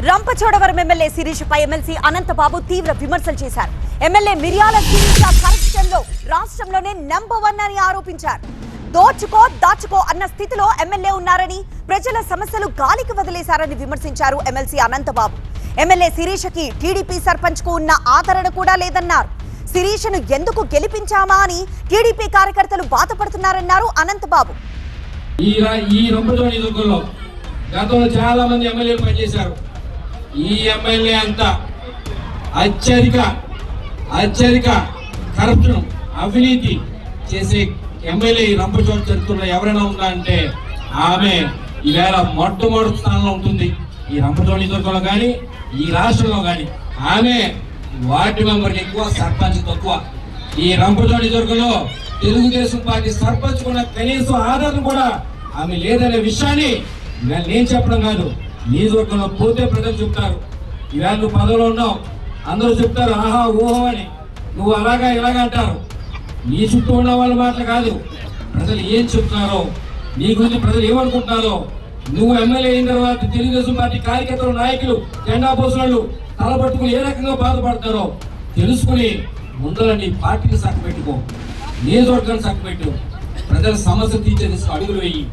Rampachodavaram MLA శిరీషపై MLC Anantha Babu తీవ్ర విమర్శలు చేశారు. ఎమ్మెల్యే మిర్యాల శిరీష కరప్షన్ లో రాష్ట్రంలోనే నంబర్ 1 అని ఆరోపించారు. దోచుకో దాచుకో అన్న స్థితిలో ఎమ్మెల్యే ఉన్నారని, ప్రజల సమస్యలు గాలికి వదిలేశారని విమర్శించారు ఎమ్మెల్సీ అనంతబాబు. ఎమ్మెల్యే శిరీషకి టీడీపీ సర్పంచ్ కు ఉన్న ఆదరణ కూడా లేదన్నారు. శిరీషను ఎందుకు గెలిపించామా అని టీడీపీ కార్యకర్తలు బాధపడుతున్నారన్నారు అనంతబాబు. ఈ రంపచోడ నియోజకవర్గంలో గతంలో చాలా మంది ఎమ్మెల్యేలు పనిచేశారు. ఈ ఎమ్మెల్యే అంతా అత్యధిక కరప్షన్ అవినీతి చేసే ఎమ్మెల్యే ఈ రంపచోడ చరిత్రలో ఎవరైనా ఉందా అంటే ఆమె ఈవేళ మొట్టమొదటి స్థానంలో ఉంటుంది. ఈ రంపచోడ నియోజకవర్గంలో కానీ ఈ రాష్ట్రంలో కానీ ఆమె వార్డు మెంబర్ ఎక్కువ, సర్పంచ్ తక్కువ. ఈ రంపచోడ నియోజకవర్గంలో తెలుగుదేశం పార్టీ సర్పంచ్ కూడా కనీసం ఆదరణ కూడా ఆమె లేదనే విషయాన్ని నేను చెప్పడం కాదు, నియోజకవర్గంలో పోతే ప్రజలు చెప్తారు. ఇవాళ నువ్వు పదవిలో ఉన్నావు, అందరూ చెప్తారు ఆహా ఊహో అని, నువ్వు అలాగా ఇలాగా అంటారు. నీ చుట్టూ ఉన్న వాళ్ళ మాటలు కాదు, ప్రజలు ఏం చెప్తున్నారో, నీ గురించి ప్రజలు ఏమనుకుంటున్నారో, నువ్వు ఎమ్మెల్యే అయిన తర్వాత తెలుగుదేశం పార్టీ కార్యకర్తలు, నాయకులు, జెండా పోసలు తలపట్టుకుని ఏ రకంగా బాధపడతారో తెలుసుకుని ముందర నీ పార్టీని చక్కబెట్టుకో, నియోజకవర్గాన్ని చక్కబెట్టు, ప్రజల సమస్య తీర్చే అడుగులు వేయి.